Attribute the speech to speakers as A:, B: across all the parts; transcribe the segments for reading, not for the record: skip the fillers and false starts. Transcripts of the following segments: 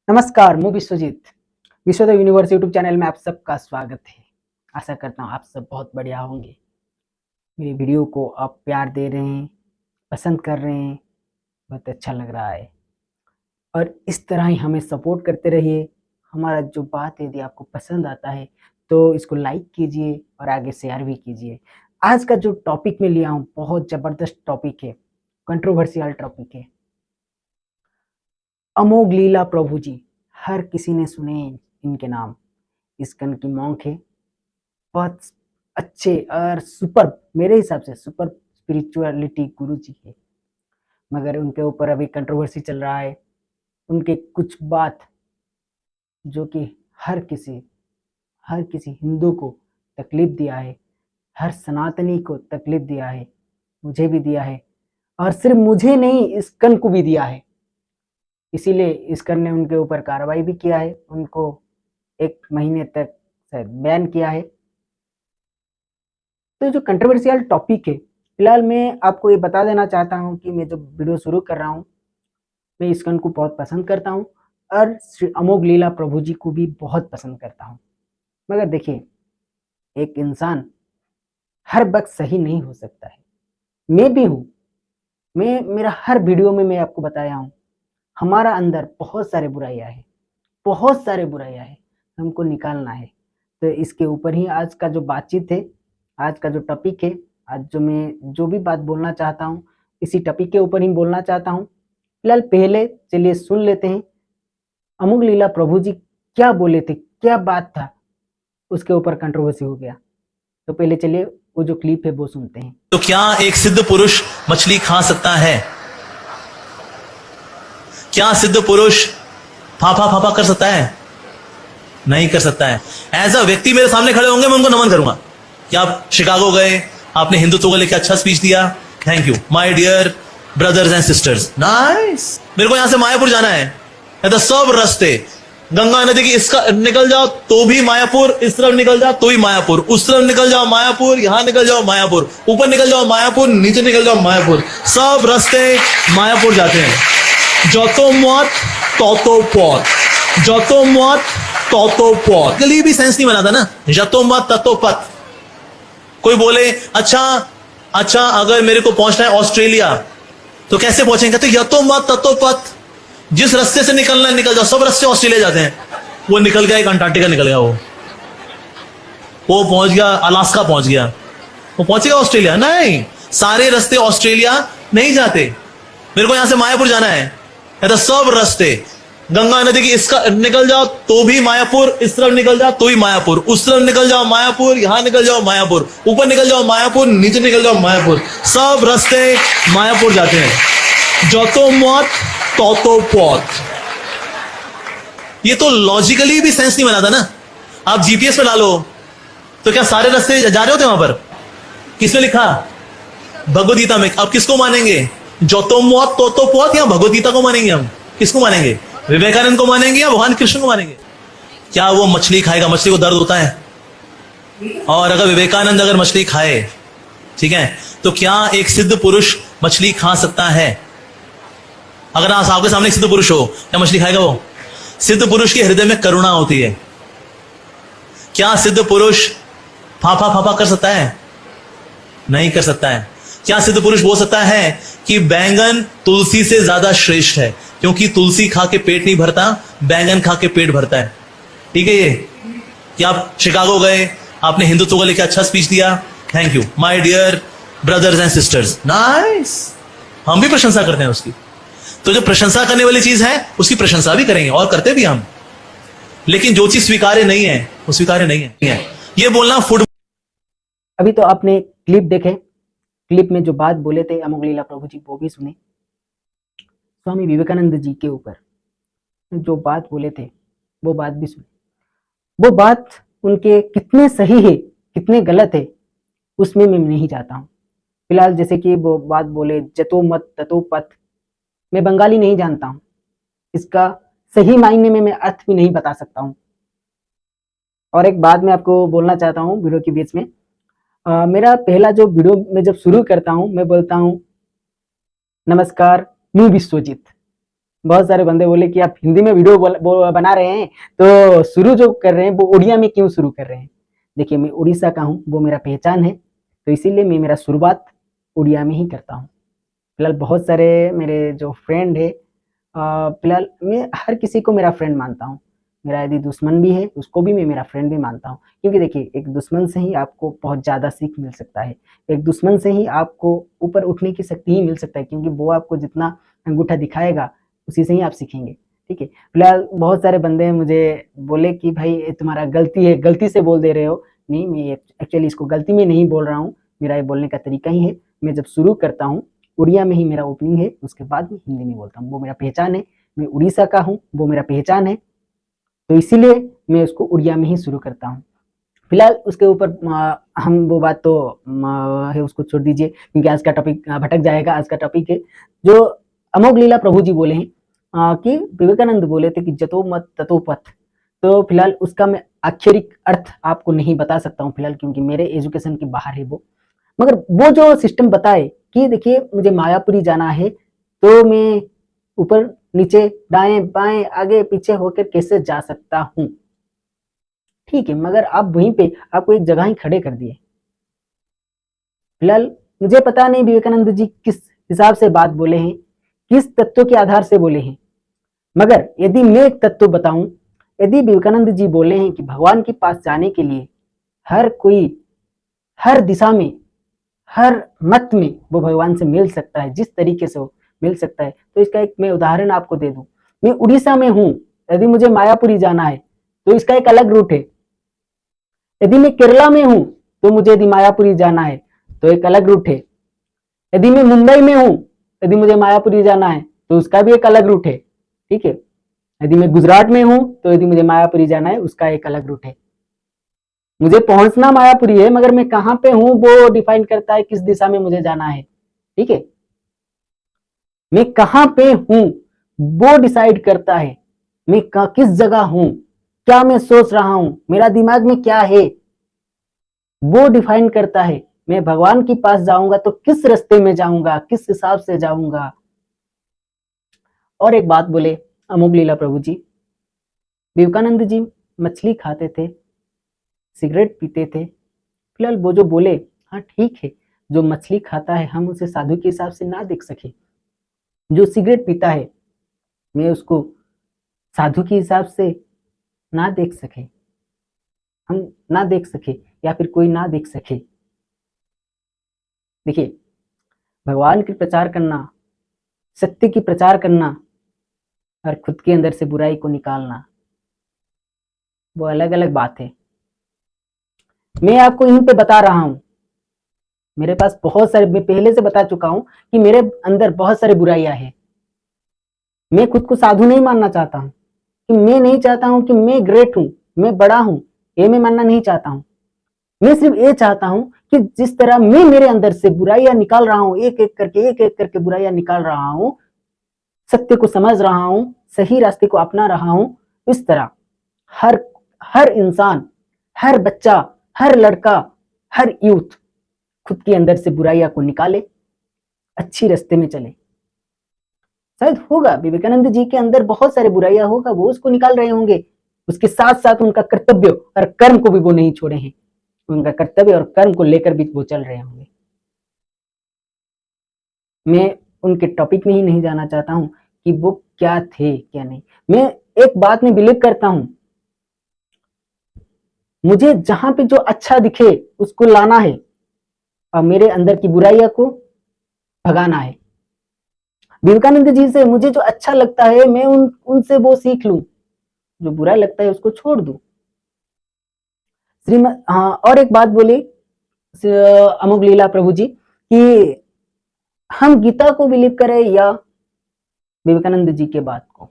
A: नमस्कार, मैं Vishwajeet. Vishwadev Universe YouTube channel में आप सबका स्वागत है। आशा करता हूँ आप सब बहुत बढ़िया होंगे। मेरी वीडियो को आप प्यार दे रहे हैं, पसंद कर रहे हैं, बहुत अच्छा लग रहा है। और इस तरह ही हमें सपोर्ट करते रहिए। हमारा जो बात है यदि आपको पसंद आता है तो इसको लाइक कीजिए और आगे शेयर भी कीजिए। आज का जो टॉपिक मैं लिया हूँ बहुत ज़बरदस्त टॉपिक है, कंट्रोवर्शियल टॉपिक है। अमोघ लीला प्रभु जी, हर किसी ने सुने इनके नाम। इस्कन की मॉन्क है, बहुत अच्छे और सुपर, मेरे हिसाब से सुपर स्पिरिचुअलिटी गुरु जी है। मगर उनके ऊपर अभी कंट्रोवर्सी चल रहा है। उनके कुछ बात जो कि हर किसी हिंदू को तकलीफ दिया है, हर सनातनी को तकलीफ दिया है, मुझे भी दिया है और सिर्फ मुझे नहीं इस्कन को भी दिया है। इसीलिए इस्कन ने उनके ऊपर कार्रवाई भी किया है, उनको 1 महीने तक शायद बैन किया है। तो जो कंट्रोवर्शियल टॉपिक है, फिलहाल मैं आपको ये बता देना चाहता हूँ कि मैं जो वीडियो शुरू कर रहा हूँ, मैं इस्कन को बहुत पसंद करता हूँ और श्री अमोघ लीला प्रभु जी को भी बहुत पसंद करता हूँ। मगर देखिए, एक इंसान हर वक्त सही नहीं हो सकता है। मैं भी हूँ, मेरा हर वीडियो में मैं आपको बताया हूँ, हमारा अंदर बहुत सारे बुराइयाँ हैं, हमको निकालना है। तो इसके ऊपर ही आज का जो बातचीत है, आज का जो टॉपिक है, आज मैं जो भी बात बोलना चाहता हूँ, इसी टॉपिक के ऊपर ही बोलना चाहता हूँ। फिलहाल पहले चलिए सुन लेते हैं अमोघ लीला प्रभु जी क्या बोले थे, क्या बात था, उसके ऊपर कंट्रोवर्सी हो गया। तो पहले चलिए वो जो क्लिप है वो सुनते हैं।
B: तो क्या एक सिद्ध पुरुष मछली खा सकता है? क्या सिद्ध पुरुष फाफा फाफा कर सकता है? नहीं कर सकता है। एज अ व्यक्ति मेरे सामने खड़े होंगे, मैं उनको नमन करूंगा कि आप शिकागो गए, आपने हिंदुत्व को लेकर अच्छा स्पीच दिया, thank you my dear brothers and sisters, nice. मेरे को यहां से मायापुर जाना है, तो सब रास्ते गंगा नदी की इसका निकल जाओ तो भी मायापुर, इस तरफ निकल जाओ तो भी मायापुर, उस तरफ निकल जाओ मायापुर, यहां निकल जाओ मायापुर, ऊपर निकल जाओ मायापुर, नीचे निकल जाओ मायापुर, सब रास्ते मायापुर जाते हैं। जतो मत ततो पथ, जतो मत ततो पथ। गली भी सेंस नहीं बनाता ना, जतो मत ततो पथ। कोई बोले अच्छा अगर मेरे को पहुंचना है ऑस्ट्रेलिया तो कैसे पहुंचेंगे? तो यतो मत ततो पथ, जिस रास्ते से निकलना है निकल जाओ। सब रास्ते ऑस्ट्रेलिया जाते हैं। वो निकल गया, एक अंटार्कटिका निकल गया, वो पहुंच गया, अलास्का पहुंच गया, वो पहुंचेगा ऑस्ट्रेलिया? नहीं, सारे रास्ते ऑस्ट्रेलिया नहीं जाते। मेरे को यहां से मायापुर जाना है, तो सब रास्ते गंगा नदी की इसका निकल जाओ तो भी मायापुर, इस तरफ निकल जाओ तो भी मायापुर, उस तरफ निकल जाओ मायापुर, यहां निकल जाओ मायापुर, ऊपर निकल जाओ मायापुर, नीचे निकल जाओ मायापुर, सब रास्ते मायापुर जाते हैं। जतो मत ततो पथ। ये तो लॉजिकली भी सेंस नहीं बनाता ना। आप जीपीएस पे डालो तो क्या सारे रास्ते जा रहे होते वहां पर? किसने लिखा? भगवद गीता में। अब किसको मानेंगे, जतो मत ततो पथ या भगवद गीता को मानेंगे? हम किसको मानेंगे? विवेकानंद को मानेंगे या भगवान कृष्ण को मानेंगे? क्या वो मछली खाएगा? मछली को दर्द होता है, और अगर विवेकानंद अगर मछली खाए, ठीक है, तो क्या एक सिद्ध पुरुष मछली खा सकता है? अगर आपके सामने एक सिद्ध पुरुष हो, क्या मछली खाएगा वो? सिद्ध पुरुष के हृदय में करुणा होती है। क्या सिद्ध पुरुष फाफा फाफा कर सकता है? नहीं कर सकता है। क्या सिद्ध पुरुष बोल सकता है कि बैंगन तुलसी से ज्यादा श्रेष्ठ है, क्योंकि तुलसी खा के पेट नहीं भरता, बैंगन खा के पेट भरता है? ठीक है ये कि आप शिकागो गए, आपने हिंदुत्व को लेकर अच्छा स्पीच दिया, thank you my dear brothers and sisters, nice. हम भी प्रशंसा करते हैं उसकी। तो जो प्रशंसा करने वाली चीज है उसकी प्रशंसा भी करेंगे और करते भी हम, लेकिन जो चीज स्वीकार्य नहीं है वो स्वीकार्य नहीं है। ये बोलना फुट।
A: अभी तो आपने क्लिप देखे, क्लिप में जो बात बोले थे अमोघ लीला प्रभु जी वो भी सुने। स्वामी विवेकानंद जी के ऊपर जो बात बोले थे वो बात भी सुने। वो बात उनके कितने सही है कितने गलत है उसमें मैं नहीं जाता हूँ। फिलहाल जैसे कि वो बात बोले जतो मत ततो पथ, मैं बंगाली नहीं जानता हूँ, इसका सही मायने में मैं अर्थ भी नहीं बता सकता हूँ। और एक बात मैं आपको बोलना चाहता हूँ वीडियो के बीच में, मेरा पहला जो वीडियो मैं जब शुरू करता हूँ मैं बोलता हूँ नमस्कार, मैं विश्वजीत। बहुत सारे बंदे बोले कि आप हिंदी में वीडियो बना रहे हैं तो शुरू जो कर रहे हैं वो उड़िया में क्यों शुरू कर रहे हैं। देखिए मैं उड़ीसा का हूँ, वो मेरा पहचान है, तो इसीलिए मैं मेरा शुरुआत उड़िया में ही करता हूँ। फिलहाल बहुत सारे मेरे जो फ्रेंड है, फिलहाल मैं हर किसी को मेरा फ्रेंड मानता हूँ। मेरा यदि दुश्मन भी है उसको भी मैं मेरा फ्रेंड भी मानता हूँ, क्योंकि देखिए एक दुश्मन से ही आपको बहुत ज़्यादा सीख मिल सकता है। एक दुश्मन से ही आपको ऊपर उठने की शक्ति ही मिल सकता है, क्योंकि वो आपको जितना अंगूठा दिखाएगा उसी से ही आप सीखेंगे। ठीक है, फिलहाल बहुत सारे बंदे मुझे बोले कि भाई ये तुम्हारा गलती है, गलती से बोल दे रहे हो। नहीं, मैं एक्चुअली इसको गलती में नहीं बोल रहा हूँ, मेरा ये बोलने का तरीका ही है। मैं जब शुरू करता हूँ उड़िया में ही मेरा ओपनिंग है, उसके बाद में हिंदी में बोलता हूँ, वो मेरा पहचान है। मैं उड़ीसा का हूँ, वो मेरा पहचान है, तो इसीलिए मैं उसको उड़िया में ही शुरू करता हूँ। फिलहाल उसके ऊपर हम वो बात तो है उसको छोड़ दीजिए, क्योंकि आज का टॉपिक भटक जाएगा। आज का टॉपिक है जो अमोघ लीला प्रभु जी बोले हैं कि विवेकानंद बोले थे कि जतो मत ततो पथ। तो फिलहाल उसका मैं आक्षरिक अर्थ आपको नहीं बता सकता हूँ फिलहाल, क्योंकि मेरे एजुकेशन के बाहर है वो। मगर वो जो सिस्टम बताए कि देखिए मुझे मायापुरी जाना है, तो मैं ऊपर नीचे दाएं बाएं आगे पीछे होकर कैसे जा सकता हूँ। ठीक है, मगर आप वहीं पे आपको एक जगह ही खड़े कर दिए। फिलहाल मुझे पता नहीं विवेकानंद जी किस हिसाब से बात बोले हैं, किस तत्व के आधार से बोले हैं, मगर यदि मैं एक तत्व बताऊं, यदि विवेकानंद जी बोले हैं कि भगवान के पास जाने के लिए हर कोई हर दिशा में हर मत में वो भगवान से मिल सकता है, जिस तरीके से वो मिल सकता है, तो इसका एक मैं उदाहरण आपको दे दूं। मैं उड़ीसा में हूं, यदि मुझे मायापुरी जाना है तो इसका एक अलग रूट है। यदि मैं केरला में हूं तो मुझे यदि मायापुरी जाना है तो एक अलग रूट है। यदि मैं मुंबई में हूं, यदि मुझे मायापुरी जाना है तो उसका भी एक अलग रूट है। ठीक है, यदि मैं गुजरात में हूं तो यदि मुझे मायापुरी जाना है उसका एक अलग रूट है। मुझे पहुंचना मायापुरी है, मगर मैं कहां पे हूं वो डिफाइन करता है किस दिशा में मुझे जाना है। ठीक है, मैं कहां पे हूं वो डिसाइड करता है मैं किस जगह हूं, क्या मैं सोच रहा हूं, मेरा दिमाग में क्या है, वो डिफाइन करता है मैं भगवान के पास जाऊंगा तो किस रास्ते में जाऊंगा, किस हिसाब से जाऊंगा। और एक बात बोले अमोघ लीला प्रभु जी, विवेकानंद जी मछली खाते थे, सिगरेट पीते थे। फिलहाल वो जो बोले, हाँ ठीक है, जो मछली खाता है हम उसे साधु के हिसाब से ना देख सके, जो सिगरेट पीता है मैं उसको साधु के हिसाब से ना देख सके, हम ना देख सके या फिर कोई ना देख सके। देखिए, भगवान की प्रचार करना, सत्य की प्रचार करना और खुद के अंदर से बुराई को निकालना, वो अलग अलग बात है। मैं आपको इन पे बता रहा हूं, मेरे पास बहुत सारे, मैं पहले से बता चुका हूं कि मेरे अंदर बहुत सारी बुराइयां हैं। मैं खुद को साधु नहीं मानना चाहता हूं, कि मैं नहीं चाहता हूं कि मैं ग्रेट हूं, मैं बड़ा हूं, ये मैं मानना नहीं चाहता हूं। मैं सिर्फ ये चाहता हूं कि जिस तरह मैं मेरे अंदर से बुराइयां निकाल रहा हूं, एक एक करके बुराइयां निकाल रहा हूं, सत्य को समझ रहा हूं, सही रास्ते को अपना रहा हूं, इस तरह हर हर इंसान, हर बच्चा, हर लड़का, हर यूथ खुद के अंदर से बुराइयां को निकाले, अच्छी रास्ते में चले। शायद होगा विवेकानंद जी के अंदर बहुत सारे बुराइयां होगा, वो उसको निकाल रहे होंगे, उसके साथ साथ उनका कर्तव्य और कर्म को भी वो नहीं छोड़े हैं, उनका कर्तव्य और कर्म को लेकर भी वो चल रहे होंगे। मैं उनके टॉपिक में ही नहीं जाना चाहता हूं कि वो क्या थे क्या नहीं। मैं एक बात में बिलीव करता हूं, मुझे जहां पे जो अच्छा दिखे उसको लाना है और मेरे अंदर की बुराइयां को भगाना है। विवेकानंद जी से मुझे जो अच्छा लगता है मैं उनसे वो सीख लूं, जो बुरा लगता है उसको छोड़ दूं। श्रीमद, हाँ, और एक बात बोली अमोघ लीला प्रभु जी कि हम गीता को बिलीव करें या विवेकानंद जी के बात को।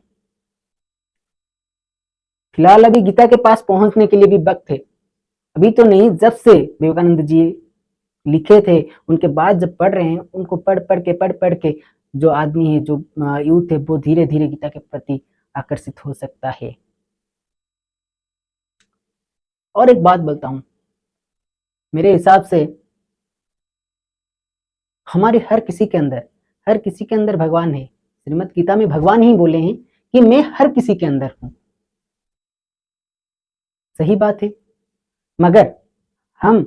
A: फिलहाल अभी गीता के पास पहुंचने के लिए भी वक्त है, अभी तो नहीं, जब से विवेकानंद जी लिखे थे उनके बाद जब पढ़ रहे हैं, उनको पढ़ के जो आदमी है, जो यूथ है, वो धीरे धीरे गीता के प्रति आकर्षित हो सकता है। और एक बात बोलता हूं, मेरे हिसाब से हमारे हर किसी के अंदर भगवान है, श्रीमद् गीता में भगवान ही बोले हैं कि मैं हर किसी के अंदर हूं। सही बात है, मगर हम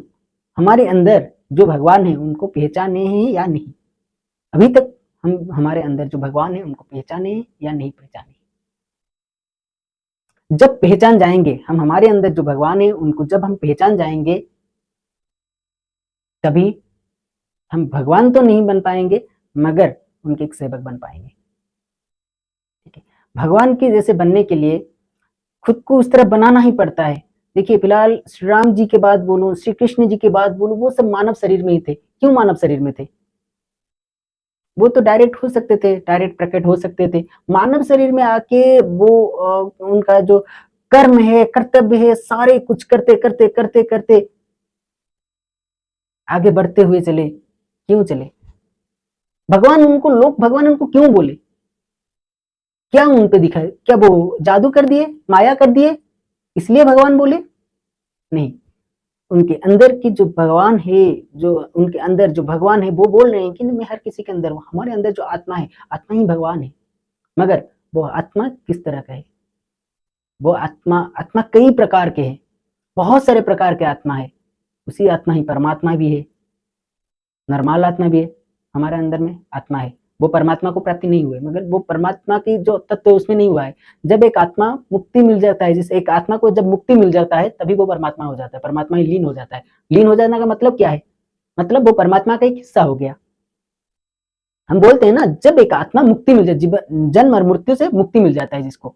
A: हमारे अंदर जो भगवान है उनको पहचाने हैं या नहीं? अभी तक हम हमारे अंदर जो भगवान है उनको पहचाने हैं या नहीं पहचाने? जब पहचान जाएंगे हम हमारे अंदर जो भगवान है उनको, जब हम पहचान जाएंगे तभी हम भगवान तो नहीं बन पाएंगे मगर उनके एक सेवक बन पाएंगे। ठीक है, भगवान के जैसे बनने के लिए खुद को उस तरह बनाना ही पड़ता है। देखिए, फिलहाल श्री राम जी के बात बोलूं, श्री कृष्ण जी की बात बोलूं, वो सब मानव शरीर में ही थे। क्यों मानव शरीर में थे? वो तो डायरेक्ट हो सकते थे, डायरेक्ट प्रकट हो सकते थे। मानव शरीर में आके वो उनका जो कर्म है, कर्तव्य है, सारे कुछ करते करते करते करते आगे बढ़ते हुए चले। क्यों चले? भगवान उनको क्यों बोले? क्या उन पे दिखाए? क्या वो जादू कर दिए, माया कर दिए, इसलिए भगवान बोले? नहीं, उनके अंदर की जो भगवान है, जो उनके अंदर जो भगवान है, वो बोल रहे हैं कि मैं हर किसी के अंदर हूं। हमारे अंदर जो आत्मा है, आत्मा ही भगवान है। मगर वो आत्मा किस तरह का है? वो आत्मा कई प्रकार के हैं, बहुत सारे प्रकार के आत्मा है। उसी आत्मा ही परमात्मा भी है, नॉर्मल आत्मा भी है। हमारे अंदर में आत्मा है, वो परमात्मा को प्राप्ति नहीं हुए, मगर वो परमात्मा की जो तत्व है उसमें नहीं हुआ है। जब एक आत्मा मुक्ति मिल जाता है, जैसे एक आत्मा को जब मुक्ति मिल जाता है तभी वो परमात्मा हो जाता है, परमात्मा ही लीन हो जाता है। लीन हो जाने का मतलब क्या है? मतलब वो परमात्मा का एक हिस्सा हो गया। हम बोलते हैं ना, जब एक आत्मा मुक्ति मिल जाए, जन्म और मृत्यु से मुक्ति मिल जाता है जिसको,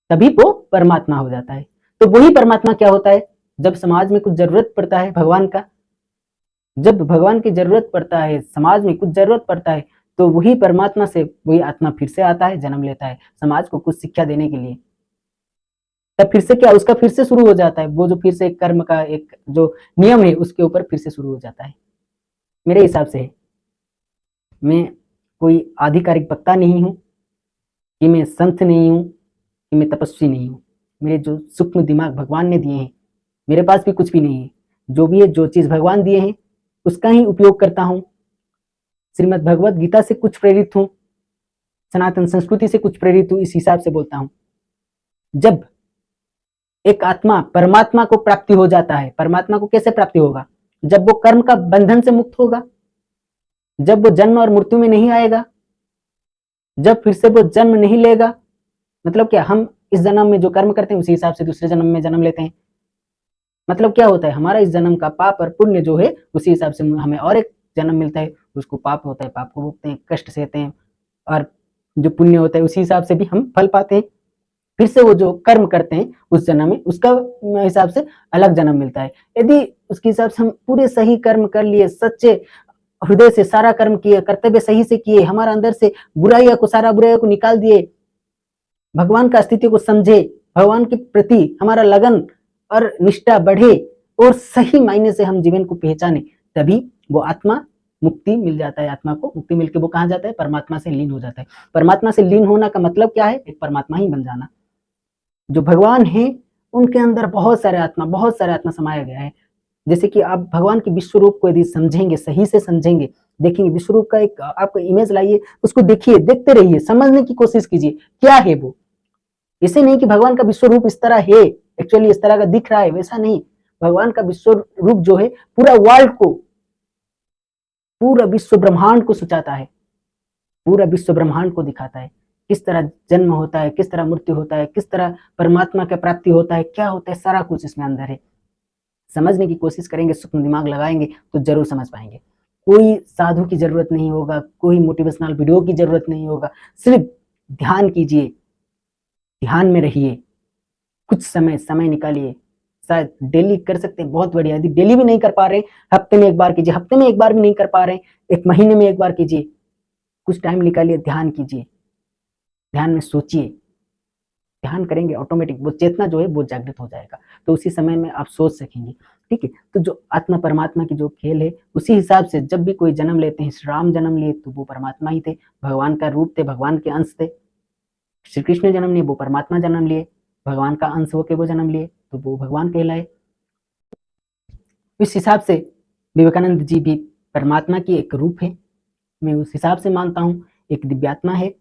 A: तभी वो परमात्मा हो जाता है। तो वही परमात्मा क्या होता है? जब समाज में कुछ जरूरत पड़ता है भगवान का, जब भगवान की जरूरत पड़ता है, समाज में कुछ जरूरत पड़ता है, तो वही परमात्मा से वही आत्मा फिर से आता है, जन्म लेता है समाज को कुछ शिक्षा देने के लिए। तब फिर से क्या, उसका फिर से शुरू हो जाता है, वो जो फिर से कर्म का एक जो नियम है उसके ऊपर फिर से शुरू हो जाता है। मेरे हिसाब से मैं कोई आधिकारिक वक्ता नहीं हूं, कि मैं संत नहीं हूं, कि मैं तपस्वी नहीं हूं। मेरे जो सूक्ष्म दिमाग भगवान ने दिए हैं, मेरे पास भी कुछ भी नहीं है। जो भी है, जो चीज भगवान दिए हैं उसका ही उपयोग करता हूं। श्रीमद् भगवत गीता से कुछ प्रेरित हूं, सनातन संस्कृति से कुछ प्रेरित हूं, इस हिसाब से बोलता हूं। जब एक आत्मा परमात्मा को प्राप्ति हो जाता है, परमात्मा को कैसे प्राप्ति होगा? जब वो कर्म का बंधन से मुक्त होगा, जब वो जन्म और मृत्यु में नहीं आएगा, जब फिर से वो जन्म नहीं लेगा। मतलब क्या, हम इस जन्म में जो कर्म करते हैं उसी हिसाब से दूसरे जन्म में जन्म लेते हैं। मतलब क्या होता है, हमारा इस जन्म का पाप और पुण्य जो है उसी हिसाब से हमें और एक जन्म मिलता है, उसको पाप होता है, पाप को भोगते हैं, कष्ट सहते हैं, और जो पुण्य होता है उसी हिसाब से भी हम फल पाते हैं। फिर से वो जो कर्म करते हैं उस जन्म में, उसका हिसाब से अलग जन्म मिलता है। यदि उसके हिसाब से हम पूरे सही कर्म कर लिए, सच्चे हृदय से सारा कर्म किए, कर्तव्य सही से किए, हमारा अंदर से सारा बुराइयों को निकाल दिए, भगवान का अस्तित्व को समझे, भगवान के प्रति हमारा लगन और निष्ठा बढ़े और सही मायने से हम जीवन को पहचाने, तभी वो आत्मा मुक्ति मिल जाता है। आत्मा को मुक्ति मिलकर वो कहाँ जाता है? परमात्मा से लीन हो जाता है। परमात्मा से लीन होना का मतलब क्या है? एक परमात्मा ही बन जाना। जो भगवान है उनके अंदर बहुत सारे आत्मा समाया गया है। जैसे कि आप भगवान के विश्व रूप को यदि समझेंगे, सही से समझेंगे, देखेंगे, विश्व रूप का एक आपको इमेज लाइए, उसको देखिए, देखते रहिए, समझने की कोशिश कीजिए क्या है वो। ऐसे नहीं कि भगवान का विश्व रूप इस तरह है, एक्चुअली इस तरह का दिख रहा है, वैसा नहीं। भगवान का विश्व रूप जो है पूरा वर्ल्ड को, पूरा विश्व ब्रह्मांड को सुचाता है, पूरा विश्व ब्रह्मांड को दिखाता है। किस तरह जन्म होता है, किस तरह मृत्यु होता है, किस तरह परमात्मा का प्राप्ति होता है, क्या होता है, सारा कुछ इसमें अंदर है। समझने की कोशिश करेंगे, सूक्ष्म दिमाग लगाएंगे तो जरूर समझ पाएंगे। कोई साधु की जरूरत नहीं होगा, कोई मोटिवेशनल वीडियो की जरूरत नहीं होगा, सिर्फ ध्यान कीजिए, ध्यान में रहिए, कुछ समय निकालिए। शायद डेली कर सकते हैं, बहुत बढ़िया। यदि डेली भी नहीं कर पा रहे, हफ्ते में एक बार कीजिए, हफ्ते में एक बार भी नहीं कर पा रहे, एक महीने में एक बार कीजिए, कुछ टाइम निकालिए, ध्यान कीजिए, ध्यान में सोचिए। ध्यान करेंगे ऑटोमेटिक वो चेतना जो है वो जागृत हो जाएगा, तो उसी समय में आप सोच सकेंगे। ठीक है, तो जो आत्मा परमात्मा की जो खेल है, उसी हिसाब से जब भी कोई जन्म लेते हैं, श्री राम जन्म लिए तो वो परमात्मा ही थे, भगवान का रूप थे, भगवान के अंश थे। श्री कृष्ण जन्म लिए, वो परमात्मा जन्म लिए, भगवान का अंश होके वो जन्म लिए, तो वो भगवान कहलाए। इस हिसाब से विवेकानंद जी भी परमात्मा की एक रूप है। मैं उस हिसाब से मानता हूँ एक दिव्यात्मा है,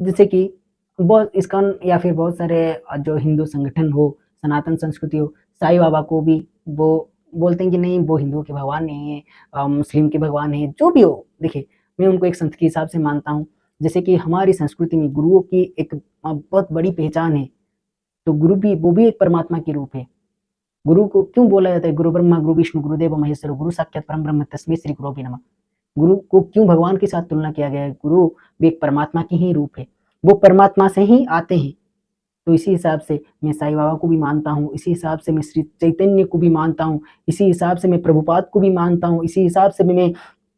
A: जैसे कि बहुत इस्कॉन या फिर बहुत सारे जो हिंदू संगठन हो, सनातन संस्कृति हो, साईं बाबा को भी वो बोलते हैं कि नहीं वो हिंदुओं के भगवान नहीं है, मुस्लिम के भगवान है, जो भी हो। देखिए मैं उनको एक संत के हिसाब से मानता हूँ। जैसे कि हमारी संस्कृति में गुरुओं की एक बहुत बड़ी पहचान है, तो गुरु भी वो भी एक परमात्मा के रूप है। गुरु को क्यों बोला जाता है गुरु ब्रह्मा गुरु विष्णु गुरुदेव महेश्वर गुरु साक्षात परम ब्रह्म तस्मै श्री गुरवे नमः। गुरु को क्यों भगवान के साथ तुलना किया गया है? गुरु भी एक परमात्मा की ही रूप है, वो परमात्मा से ही आते हैं। तो इसी हिसाब से मैं साईं बाबा को भी मानता हूँ, इसी हिसाब से मैं श्री चैतन्य को भी मानता हूँ, इसी हिसाब से मैं प्रभुपाद को भी मानता हूँ, इसी हिसाब से मैं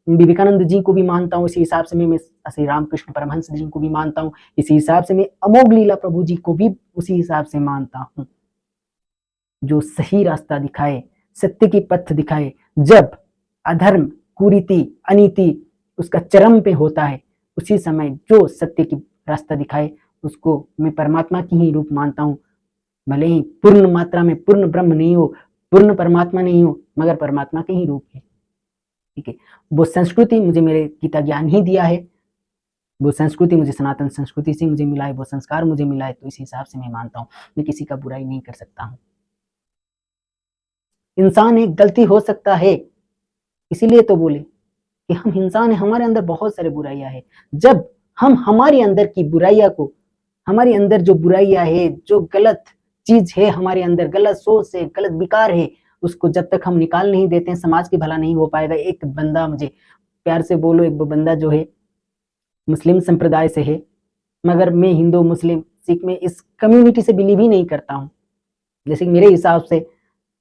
A: विवेकानंद जी को भी मानता हूँ, इसी हिसाब से मैं श्री रामकृष्ण परमहंस जी को भी मानता हूँ, इसी हिसाब से मैं अमोघ लीला प्रभु जी को भी उसी हिसाब से मानता हूँ, जो सही रास्ता दिखाए, सत्य की पथ दिखाए। जब अधर्म कुरीति अनीति उसका चरम पे होता है, उसी समय जो सत्य की रास्ता दिखाए उसको मैं परमात्मा की ही रूप मानता हूँ। भले ही पूर्ण मात्रा में पूर्ण ब्रह्म नहीं हो, पूर्ण परमात्मा नहीं हो, मगर परमात्मा के ही रूप है। ठीक है, वो संस्कृति मुझे मेरे गीता ज्ञान ही दिया है, वो संस्कृति मुझे सनातन संस्कृति से मुझे मिला है, वो संस्कार मुझे मिला है, तो इस हिसाब से मैं मानता हूँ। मैं किसी का बुराई नहीं कर सकता हूँ। इंसान एक गलती हो सकता है, इसीलिए तो बोले कि हम इंसान हैं, हमारे अंदर बहुत सारे बुराइयां हैं। जब हम हमारे अंदर की बुराइयां को, हमारे अंदर जो बुराइयां है, जो गलत चीज है हमारे अंदर, गलत सोच है, गलत विकार है, उसको जब तक हम निकाल नहीं देते हैं, समाज की भला नहीं हो पाएगा। एक बंदा, मुझे प्यार से बोलो, एक बंदा जो है मुस्लिम संप्रदाय से है, मगर मैं हिंदू मुस्लिम सिख में इस कम्युनिटी से बिलीव ही नहीं करता हूँ। जैसे कि मेरे हिसाब से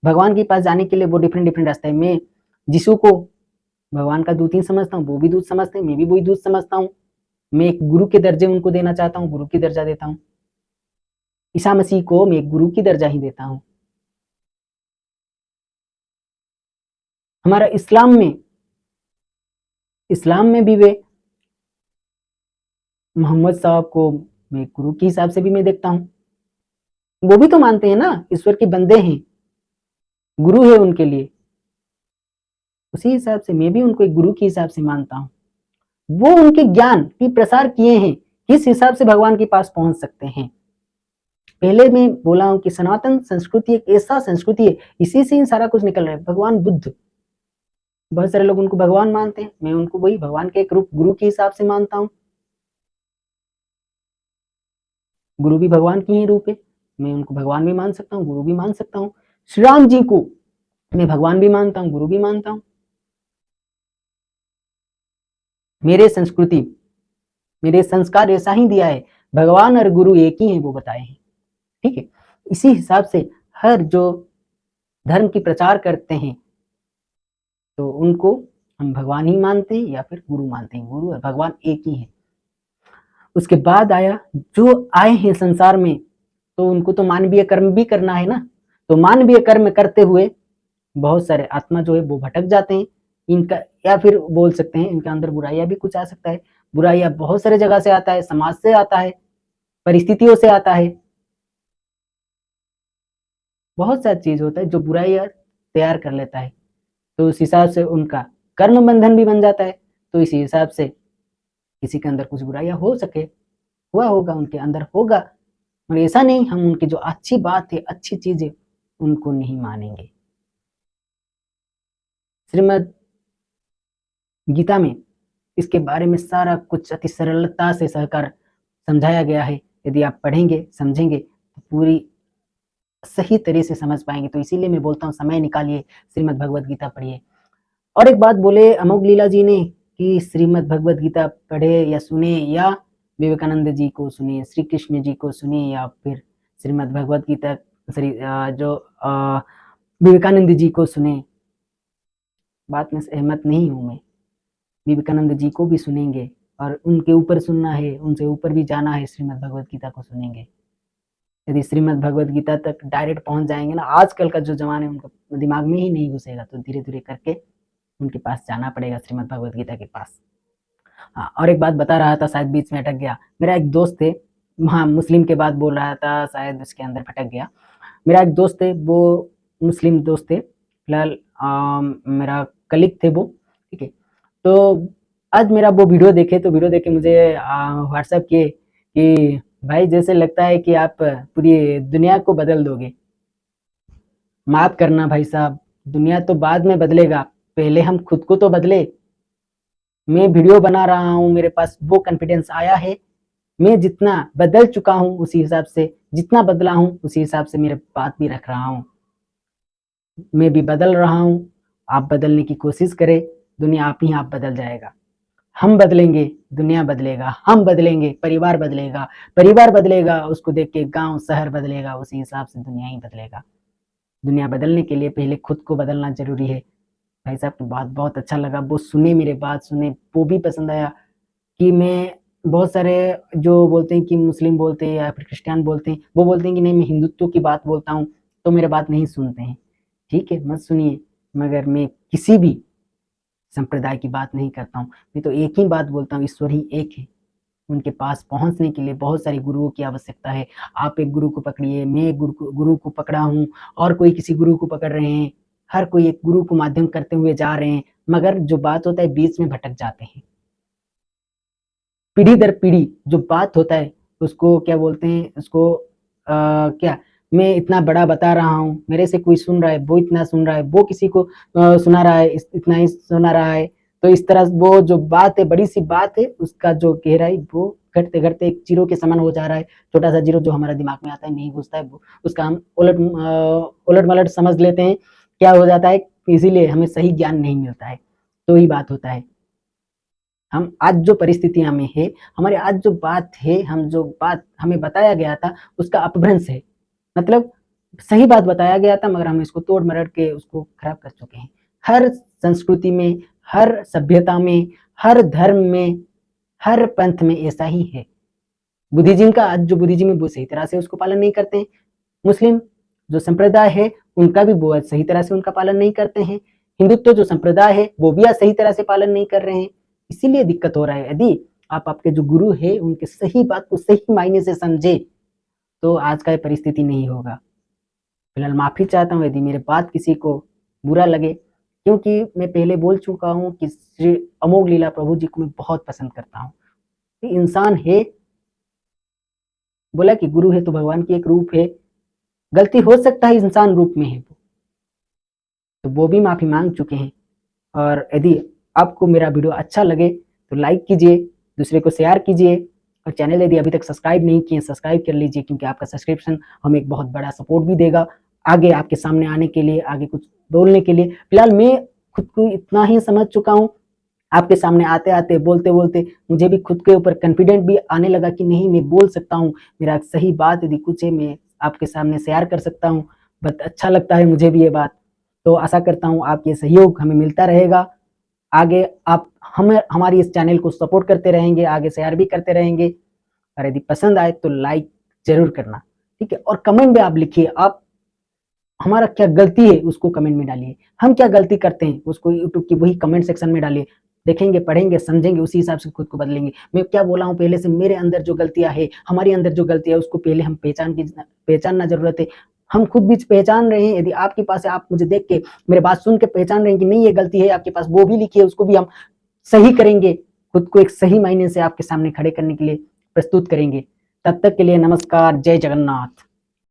A: भगवान के पास जाने के लिए वो डिफरेंट डिफरेंट रास्ते हैं। मैं यीशु को भगवान का दूत ही समझता हूँ, वो भी दूत समझते हैं, मैं भी वही दूत समझता हूँ। मैं एक गुरु के दर्जे उनको देना चाहता हूँ, गुरु की दर्जा देता हूँ। ईसा मसीह को मैं एक गुरु की दर्जा ही देता हूँ। हमारा इस्लाम में भी वे मोहम्मद साहब को मैं गुरु के हिसाब से भी मैं देखता हूँ। वो भी तो मानते हैं ना, ईश्वर के बंदे हैं, गुरु है उनके लिए। उसी हिसाब से मैं भी उनको एक गुरु के हिसाब से मानता हूँ। वो उनके ज्ञान की प्रसार किए हैं, किस हिसाब से भगवान के पास पहुंच सकते हैं। पहले मैं बोला हूं कि सनातन संस्कृति एक ऐसा संस्कृति है, इसी से ही सारा कुछ निकल रहा है। भगवान बुद्ध, बहुत सारे लोग उनको भगवान मानते हैं, मैं उनको वही भगवान के एक रूप गुरु के हिसाब से मानता हूँ। गुरु भी भगवान की ही रूप है, मैं उनको भगवान भी मान सकता हूँ, गुरु भी मान सकता हूँ। श्री राम जी को मैं भगवान भी मानता हूँ, गुरु भी मानता हूँ। मेरे संस्कृति, मेरे संस्कार ऐसा ही दिया है, भगवान और गुरु एक ही हैं, वो बताए हैं। ठीक है, इसी हिसाब से हर जो धर्म की प्रचार करते हैं, तो उनको हम भगवान ही मानते हैं या फिर गुरु मानते हैं। गुरु और भगवान एक ही है। उसके बाद आया जो आए हैं संसार में, तो उनको तो मानवीय कर्म भी करना है ना। तो मानवीय कर्म करते हुए बहुत सारे आत्मा जो है वो भटक जाते हैं। इनका, या फिर बोल सकते हैं इनके अंदर बुराइयां भी कुछ आ सकता है। बुराइयां बहुत सारे जगह से आता है, समाज से आता है, परिस्थितियों से आता है, बहुत सारी चीज होता है जो बुराइयां तैयार कर लेता है। तो उस हिसाब से उनका कर्म बंधन भी बन जाता है। तो इसी हिसाब से किसी के अंदर कुछ बुराइयां हो सके, हुआ होगा, उनके अंदर होगा, और ऐसा नहीं हम उनकी जो अच्छी बात है, अच्छी चीज है, उनको नहीं मानेंगे। श्रीमद् गीता में इसके बारे में सारा कुछ अति सरलता से सहकर समझाया गया है। यदि आप पढ़ेंगे समझेंगे तो पूरी सही तरह से समझ पाएंगे। तो इसीलिए मैं बोलता हूँ समय निकालिए, श्रीमद् भगवद गीता पढ़िए। और एक बात बोले अमोघ लीला जी ने कि श्रीमद् भगवद गीता पढ़े या सुने, या विवेकानंद जी को सुने, श्री कृष्ण जी को सुने, या फिर श्रीमद् भगवद गीता जो विवेकानंद जी को सुने। बात में सहमत नहीं हूं मैं। विवेकानंद जी को भी सुनेंगे और उनके ऊपर सुनना है, उनसे ऊपर भी जाना है, श्रीमद् भगवद गीता को सुनेंगे। यदि श्रीमद् भगवद गीता तक डायरेक्ट पहुंच जाएंगे ना, आजकल का जो जमाना है उनका दिमाग में ही नहीं घुसेगा, तो धीरे धीरे करके उनके पास जाना पड़ेगा, श्रीमद् भगवद गीता के पास। हाँ, और एक बात बता रहा था, शायद बीच में अटक गया। मेरा एक दोस्त थे, हाँ मुस्लिम के बाद बोल रहा था, शायद उसके अंदर भटक गया। मेरा एक दोस्त थे, वो मुस्लिम दोस्त थे, फिलहाल मेरा कलीग थे वो। ठीक है, तो आज मेरा वो वीडियो देखे तो वीडियो देखे मुझे व्हाट्सएप किए कि भाई जैसे लगता है कि आप पूरी दुनिया को बदल दोगे। माफ करना भाई साहब, दुनिया तो बाद में बदलेगा, पहले हम खुद को तो बदले। मैं वीडियो बना रहा हूँ, मेरे पास वो कॉन्फिडेंस आया है, मैं जितना बदल चुका हूँ उसी हिसाब से, जितना बदला हूँ उसी हिसाब से मेरे बात भी रख रहा हूँ। मैं भी बदल रहा हूँ, आप बदलने की कोशिश करें, दुनिया आप ही आप बदल जाएगा। हम बदलेंगे, दुनिया बदलेगा, हम बदलेंगे, परिवार बदलेगा, उसको देख के गांव शहर बदलेगा, उसी हिसाब से दुनिया ही बदलेगा। दुनिया बदलने के लिए पहले खुद को बदलना जरूरी है। भाई साहब की बात बहुत अच्छा लगा, वो सुने, मेरे बात सुने, वो भी पसंद आया कि मैं बहुत सारे जो बोलते हैं कि मुस्लिम बोलते हैं या फिर क्रिश्चियन बोलते हैं, वो बोलते हैं कि नहीं मैं हिंदुत्व की बात बोलता हूँ, तो मेरे बात नहीं सुनते हैं। ठीक है, मत सुनिए, मगर मैं किसी भी संप्रदाय की बात नहीं करता हूँ, मैं तो एक ही बात बोलता हूँ, ईश्वर ही एक है। उनके पास पहुंचने के लिए बहुत सारे गुरुओं की आवश्यकता है। आप एक गुरु को पकड़िए, मैं एक गुरु को पकड़ा हूँ, और कोई किसी गुरु को पकड़ रहे हैं, हर कोई एक गुरु को माध्यम करते हुए जा रहे हैं, मगर जो बात होता है बीच में भटक जाते हैं। पीढ़ी दर पीढ़ी जो बात होता है उसको क्या बोलते हैं, उसको क्या, मैं इतना बड़ा बता रहा हूँ, मेरे से कोई सुन रहा है, वो इतना सुन रहा है, वो किसी को सुना रहा है, इतना ही सुना रहा है, तो इस तरह वो जो बात है, बड़ी सी बात है, उसका जो गहराई वो घटते घटते एक जीरो के समान हो जा रहा है। छोटा सा जीरो जो हमारा दिमाग में आता है, नहीं घुसता है, वो उसका हम उलट मलट समझ लेते हैं, क्या हो जाता है, इसीलिए हमें सही ज्ञान नहीं मिलता है। तो ही बात होता है, हम आज जो परिस्थितियां में है, हमारे आज जो बात है, हम जो बात हमें बताया गया था उसका अपभ्रंश है, मतलब सही बात बताया गया था मगर हम इसको तोड़ मरोड़ के उसको खराब कर चुके हैं। हर संस्कृति में, हर सभ्यता में, हर धर्म में, हर पंथ में ऐसा ही है। बुद्धिज्म का आज जो बुद्धिज्म है वो सही तरह से उसको पालन नहीं करते हैं। मुस्लिम जो संप्रदाय है उनका भी वो सही तरह से उनका पालन नहीं करते हैं। हिंदुत्व जो संप्रदाय है वो भी आज सही तरह से पालन नहीं कर रहे हैं, इसीलिए दिक्कत हो रहा है। यदि आप आपके जो गुरु है उनके सही बात को सही मायने से समझे तो आज का ये परिस्थिति नहीं होगा। फिलहाल माफी चाहता हूँ यदि मेरे बात किसी को बुरा लगे, क्योंकि मैं पहले बोल चुका हूँ कि श्री अमोघ लीला प्रभु जी को मैं बहुत पसंद करता हूँ। इंसान है, बोला कि गुरु है तो भगवान की एक रूप है, गलती हो सकता है इंसान रूप में है तो वो भी माफी मांग चुके हैं। और यदि आपको मेरा वीडियो अच्छा लगे तो लाइक कीजिए, दूसरे को शेयर कीजिए, और चैनल यदि अभी तक सब्सक्राइब नहीं किए सब्सक्राइब कर लीजिए, क्योंकि आपका सब्सक्रिप्शन हमें एक बहुत बड़ा सपोर्ट भी देगा आगे आपके सामने आने के लिए, आगे कुछ बोलने के लिए। फिलहाल मैं खुद को इतना ही समझ चुका हूँ, आपके सामने आते आते बोलते बोलते मुझे भी खुद के ऊपर कॉन्फिडेंट भी आने लगा कि नहीं मैं बोल सकता हूँ, मेरा सही बात यदि कुछ है मैं आपके सामने शेयर कर सकता हूँ। बहुत अच्छा लगता है मुझे भी ये बात, तो आशा करता हूँ आपके सहयोग हमें मिलता रहेगा। आगे आप हमें हमारी इस चैनल को सपोर्ट करते रहेंगे, आगे शेयर भी करते रहेंगे, और यदि पसंद आए तो लाइक जरूर करना, ठीक है। और कमेंट में आप लिखिए आप हमारा क्या गलती है उसको कमेंट में डालिए, हम क्या गलती करते हैं उसको यूट्यूब की वही कमेंट सेक्शन में डालिए, देखेंगे पढ़ेंगे समझेंगे, उसी हिसाब से खुद को बदलेंगे। मैं क्या बोला हूँ पहले से, मेरे अंदर जो गलतियां है, हमारे अंदर जो गलतियां है उसको पहले हम पहचानना जरूरत है। हम खुद भी पहचान रहे हैं, यदि आपके पास है, आप मुझे देख के मेरे बात सुन के पहचान रहे हैं कि नहीं ये गलती है आपके पास, वो भी लिखिए, उसको भी हम सही करेंगे, खुद को एक सही मायने से आपके सामने खड़े करने के लिए प्रस्तुत करेंगे। तब तक के लिए नमस्कार, जय जगन्नाथ।